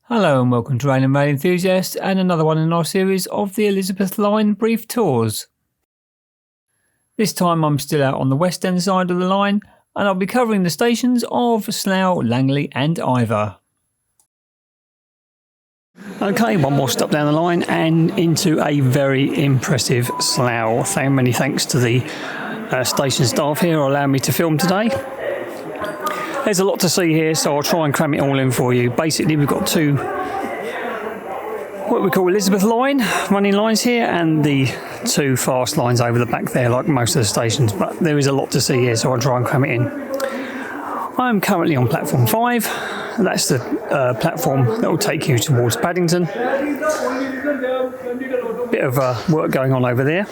Hello and welcome to Rail and Rail Enthusiast and another one in our series of the Elizabeth Line brief tours. This time I'm still out on the west end side of the line and I'll be covering the stations of Slough, Langley and Iver. Okay, one more stop down the line and into a very impressive Slough. Many thanks to the station staff here for allowing me to film today. There's a lot to see here, so I'll try and cram it all in for you. Basically, we've got two, what we call Elizabeth Line, running lines here, and the two fast lines over the back there, like most of the stations. But there is a lot to see here, so I'll try and cram it in. I'm currently on platform 5. That's the platform that will take you towards Paddington. Bit of work going on over there.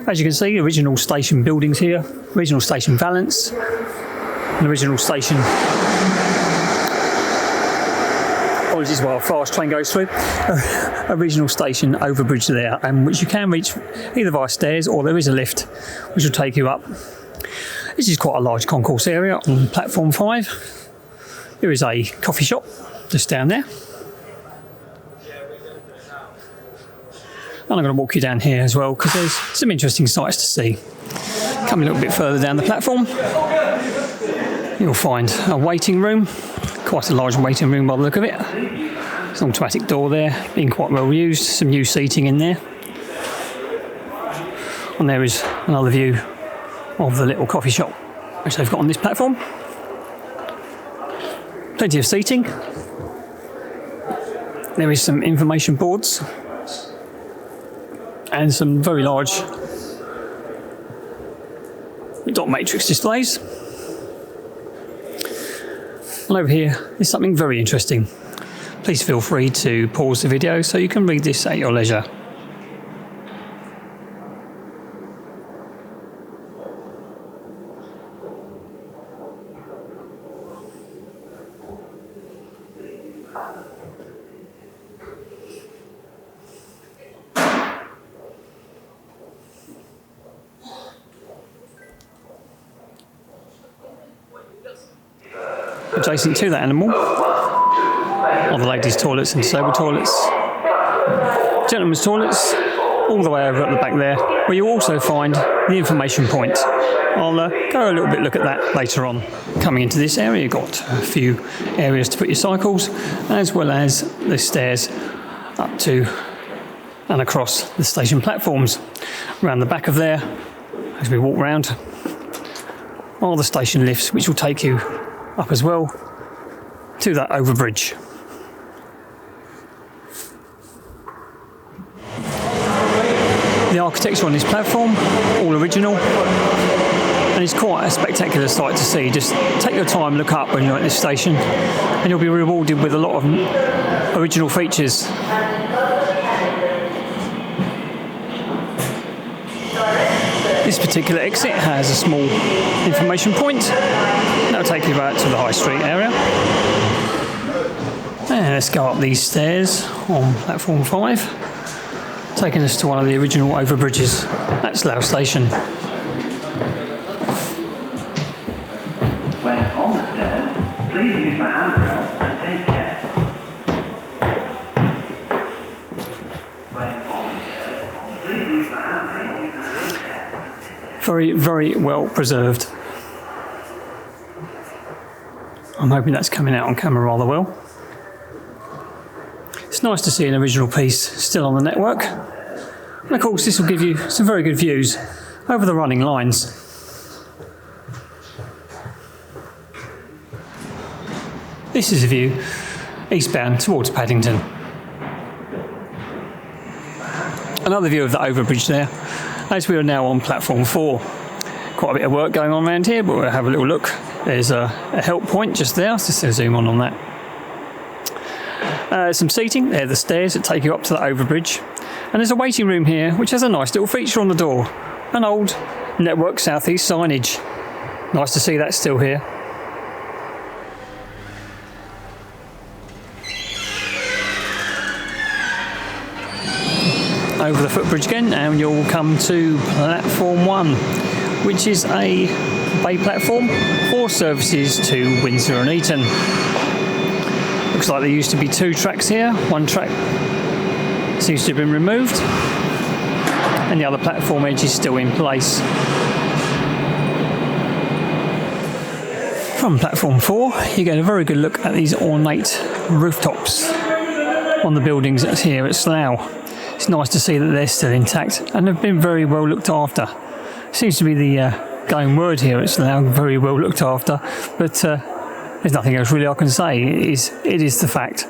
As you can see, original station buildings here, original station Valence. An original station. Apologies while a fast train goes through. Original station overbridge there, and which you can reach either via stairs or there is a lift which will take you up. This is quite a large concourse area on platform 5. There is a coffee shop just down there. And I'm going to walk you down here as well because there's some interesting sights to see. Come a little bit further down the platform. You'll find a waiting room, quite a large waiting room by the look of it. There's an automatic door there, being quite well used, some new seating in there. And there is another view of the little coffee shop which they've got on this platform. Plenty of seating. There is some information boards and some very large dot matrix displays. And over here is something very interesting. Please feel free to pause the video so you can read this at your leisure. Adjacent to that animal are the ladies' toilets and disabled toilets, gentlemen's toilets, all the way over at the back there, where you also find the information point. I'll go a little bit look at that later on. Coming into this area, you've got a few areas to put your cycles, as well as the stairs up to and across the station platforms. Around the back of there, as we walk round, are the station lifts, which will take you up as well to that overbridge. The architecture on this platform, all original, and it's quite a spectacular sight to see. Just take your time, look up when you're at this station, and you'll be rewarded with a lot of original features. This particular exit has a small information point. That'll take you back to the High Street area. And let's go up these stairs on platform 5, taking us to one of the original overbridges at Slough Station. When on the stairs, please use the handrail and take care. When on the stairs, please use the handrail and take care. Very, very well preserved. I'm hoping that's coming out on camera rather well. It's nice to see an original piece still on the network. And of course this will give you some very good views over the running lines. This is a view eastbound towards Paddington. Another view of the overbridge there, as we are now on platform 4. Quite a bit of work going on around here, but we'll have a little look. There's a help point just there, so just zoom on that. Some seating, there are the stairs that take you up to the overbridge. And there's a waiting room here, which has a nice little feature on the door. An old Network South East signage. Nice to see that still here. Over the footbridge again, and you'll come to platform 1, which is a bay platform for services to Windsor and Eton. Looks like there used to be 2 tracks here. One track seems to have been removed, and the other platform edge is still in place. From platform 4, you get a very good look at these ornate rooftops on the buildings that's here at Slough. It's nice to see that they're still intact and have been very well looked after. Seems to be the going word here at Slough, very well looked after, but there's nothing else really I can say. It is the fact.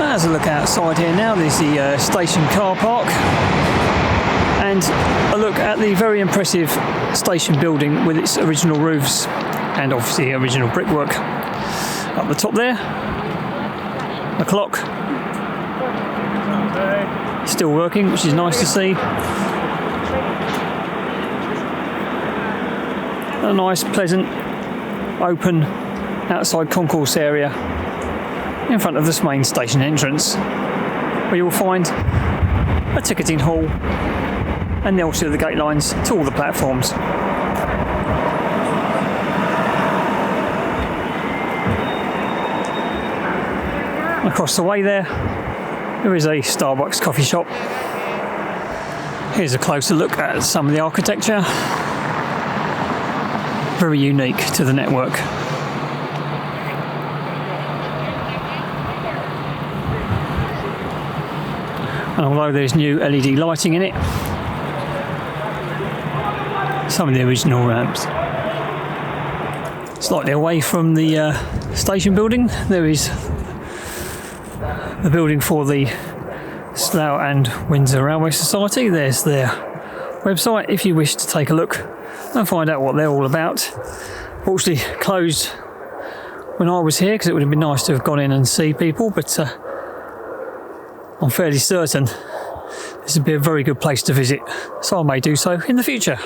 As a look outside here now, there's the station car park, and a look at the very impressive station building with its original roofs and obviously original brickwork. Up the top there, the clock still working, which is nice to see. A nice, pleasant, open outside concourse area in front of this main station entrance, where you will find a ticketing hall and also the gate lines to all the platforms. Across the way there is a Starbucks coffee shop. Here's a closer look at some of the architecture. Very unique to the network. And although there's new LED lighting in it, some of the original ramps. Slightly away from the station building, there is the building for the Slough and Windsor Railway Society. There's their website if you wish to take a look and find out what they're all about. Fortunately closed when I was here, because it would have been nice to have gone in and see people, but I'm fairly certain this would be a very good place to visit, so I may do so in the future.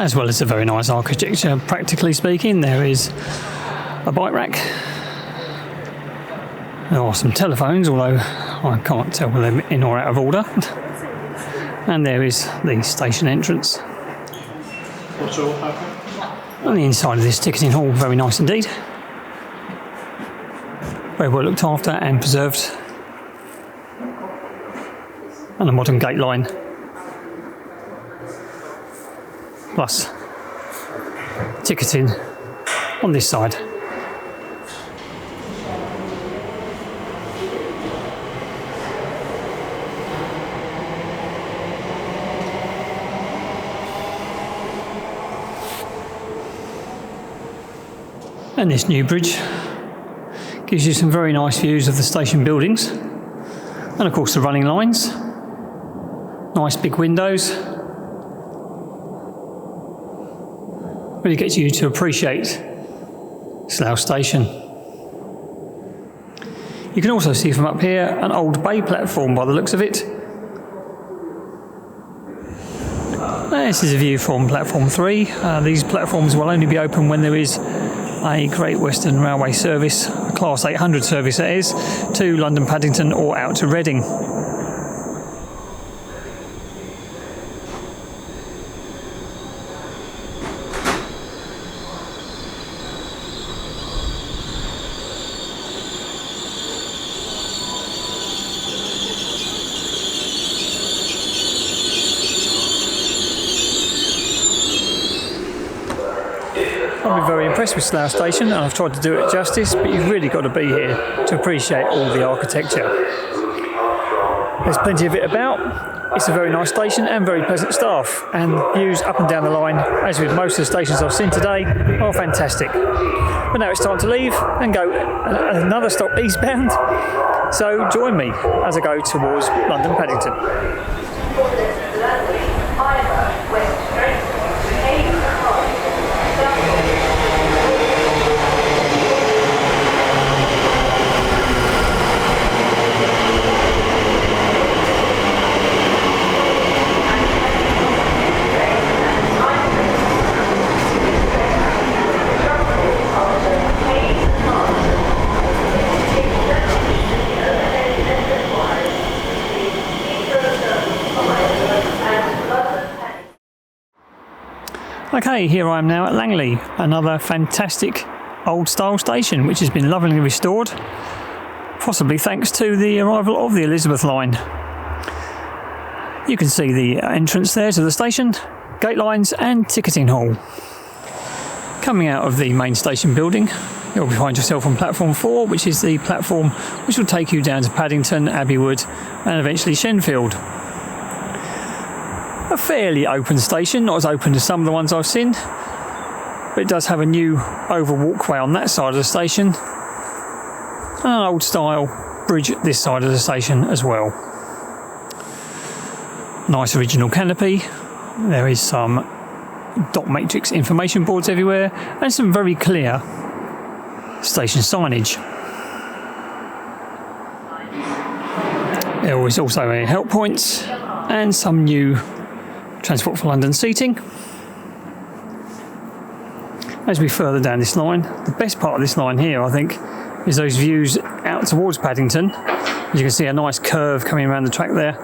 as well as a very nice architecture. Practically speaking, there is a bike rack. There are some telephones, although I can't tell whether they're in or out of order. And there is the station entrance. What's all happening? On the inside of this ticketing hall, very nice indeed. Very well looked after and preserved. And a modern gate line. Plus ticketing on this side. And this new bridge gives you some very nice views of the station buildings and of course the running lines. Nice big windows. Really gets you to appreciate Slough Station. You can also see from up here an old bay platform by the looks of it. This is a view from platform 3. These platforms will only be open when there is a Great Western Railway service, a Class 800 service that is, to London Paddington or out to Reading. I've been very impressed with Slough Station and I've tried to do it justice, but you've really got to be here to appreciate all the architecture. There's plenty of it about. It's a very nice station and very pleasant staff, and views up and down the line, as with most of the stations I've seen today, are fantastic. But now it's time to leave and go another stop eastbound, so join me as I go towards London Paddington. Langley, Iver, West Street, Okay, here I am now at Langley, another fantastic old style station which has been lovingly restored, possibly thanks to the arrival of the Elizabeth line. You can see the entrance there to the station, gate lines and ticketing hall. Coming out of the main station building, you'll find yourself on platform 4, which is the platform which will take you down to Paddington, Abbeywood and eventually Shenfield. A fairly open station, not as open as some of the ones I've seen, but it does have a new oval walkway on that side of the station and an old style bridge at this side of the station as well. Nice original canopy. There is some dot matrix information boards everywhere and some very clear station signage. There is also a help points and some new Transport for London seating. As we further down this line, the best part of this line here, I think, is those views out towards Paddington. As you can see, a nice curve coming around the track there,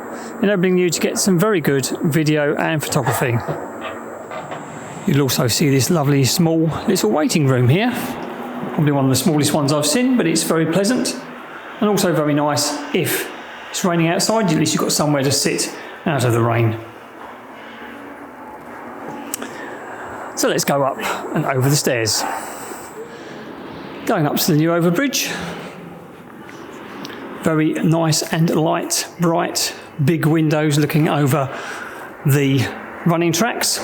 enabling you to get some very good video and photography. You'll also see this lovely small little waiting room here. Probably one of the smallest ones I've seen, but it's very pleasant and also very nice if it's raining outside. At least you've got somewhere to sit out of the rain. So let's go up and over the stairs. Going up to the new overbridge. Very nice and light, bright, big windows looking over the running tracks.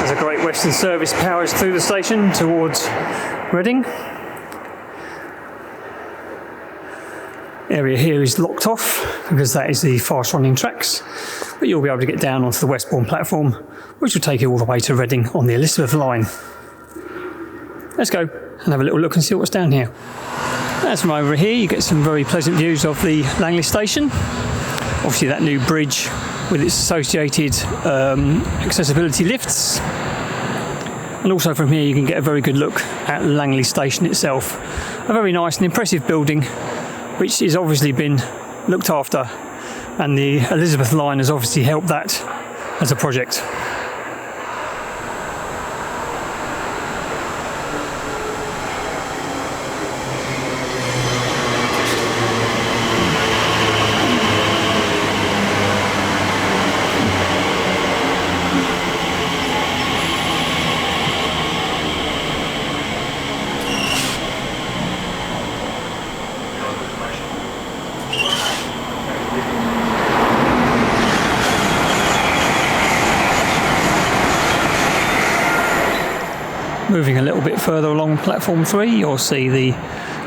As a Great Western service powers through the station towards Reading. Area here is locked off because that is the fast running tracks, but you'll be able to get down onto the Westbourne platform, which will take you all the way to Reading on the Elizabeth line. Let's go and have a little look and see what's down here. As from over here, you get some very pleasant views of the Langley station. Obviously that new bridge with its associated accessibility lifts. And also from here you can get a very good look at Langley station itself. A very nice and impressive building which has obviously been looked after, and the Elizabeth line has obviously helped that as a project. Moving a little bit further along platform 3, you'll see the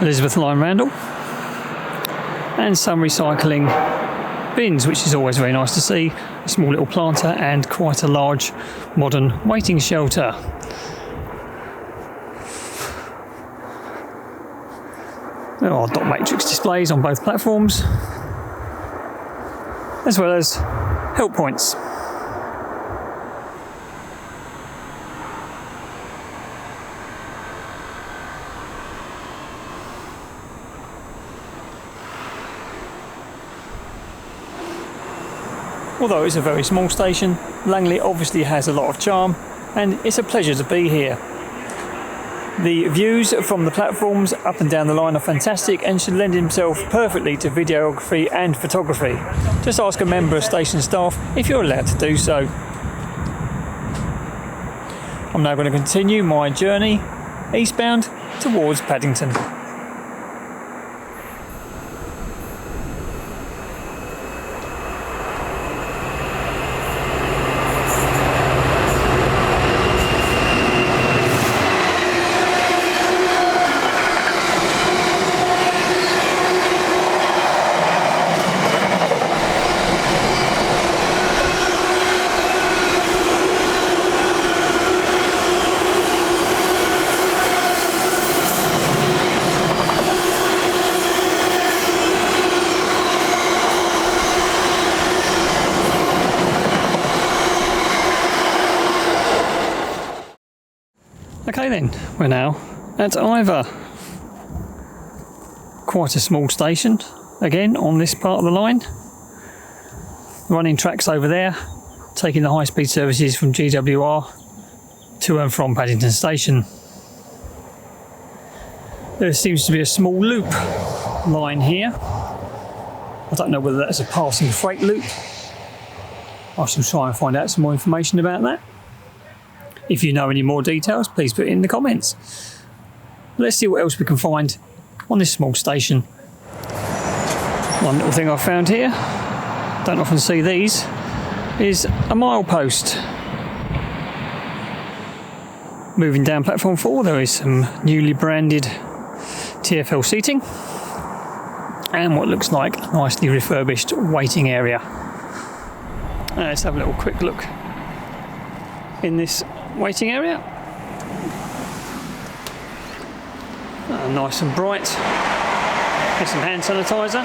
Elizabeth line roundel and some recycling bins, which is always very nice to see. A small little planter and quite a large modern waiting shelter. There are dot matrix displays on both platforms, as well as help points. Although it's a very small station, Langley obviously has a lot of charm, and it's a pleasure to be here. The views from the platforms up and down the line are fantastic and should lend himself perfectly to videography and photography. Just ask a member of station staff if you're allowed to do so. I'm now going to continue my journey eastbound towards Paddington. Okay then, we're now at Iver. Quite a small station, again on this part of the line. Running tracks over there, taking the high-speed services from GWR to and from Paddington Station. There seems to be a small loop line here. I don't know whether that's a passing freight loop. I shall try and find out some more information about that. If you know any more details, please put it in the comments. Let's see what else we can find on this small station. One little thing I found here, don't often see these, is a milepost. Moving down platform 4, there is some newly branded TfL seating and what looks like a nicely refurbished waiting area. Let's have a little quick look in this waiting area. Nice and bright. There's some hand sanitizer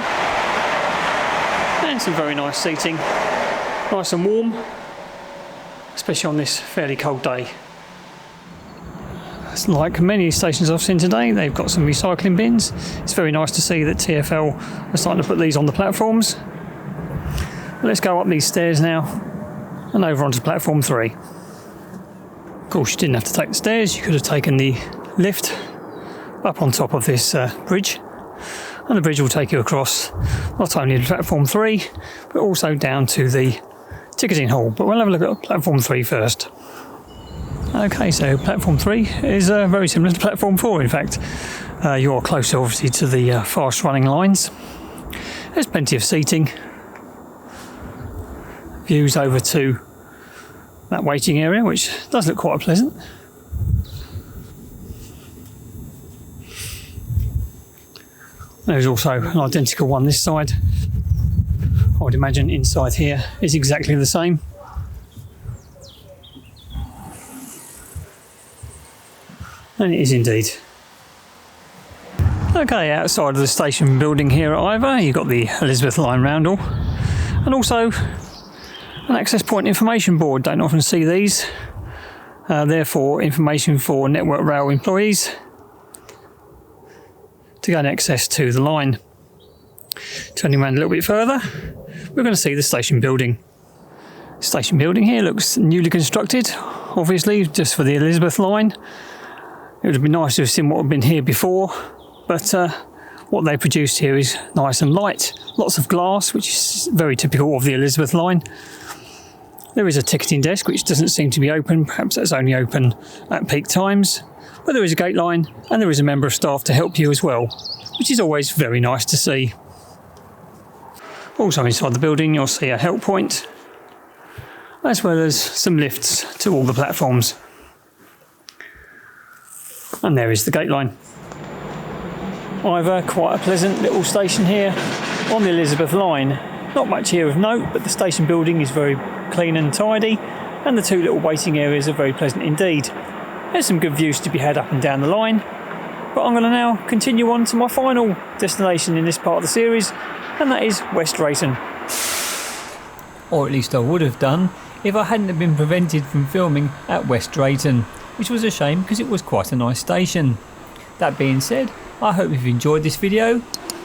and some very nice seating. Nice and warm, especially on this fairly cold day. It's like many stations I've seen today, they've got some recycling bins. It's very nice to see that TfL are starting to put these on the platforms. Let's go up these stairs now and over onto platform 3. Of course, you didn't have to take the stairs, you could have taken the lift up on top of this bridge, and the bridge will take you across not only to platform 3 but also down to the ticketing hall. But we'll have a look at platform 3 first. Okay, so platform 3 is very similar to platform 4. In fact, you're closer obviously to the fast running lines. There's plenty of seating, views over to that waiting area, which does look quite pleasant. There's also an identical one this side. I would imagine inside here is exactly the same. And it is indeed. Okay, outside of the station building here at Iver, you've got the Elizabeth line roundel. And also an access point information board. Don't often see these. Therefore, information for Network Rail employees to gain access to the line. Turning around a little bit further, we're going to see the station building. Station building here looks newly constructed, obviously, just for the Elizabeth line. It would have been nice to have seen what had been here before, but what they produced here is nice and light. Lots of glass, which is very typical of the Elizabeth line. There is a ticketing desk, which doesn't seem to be open. Perhaps that's only open at peak times. But there is a gate line, and there is a member of staff to help you as well, which is always very nice to see. Also inside the building, you'll see a help point, as well as some lifts to all the platforms. And there is the gate line. Iver, quite a pleasant little station here on the Elizabeth line. Not much here of note, but the station building is very clean and tidy, and the two little waiting areas are very pleasant indeed. There's some good views to be had up and down the line, but I'm going to now continue on to my final destination in this part of the series, and that is West Drayton. Or at least I would have done if I hadn't have been prevented from filming at West Drayton, which was a shame because it was quite a nice station. That being said, I hope you've enjoyed this video.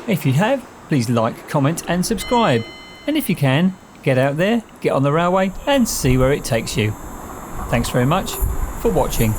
If you have, please like, comment and subscribe. And if you can, get out there, get on the railway and see where it takes you. Thanks very much for watching.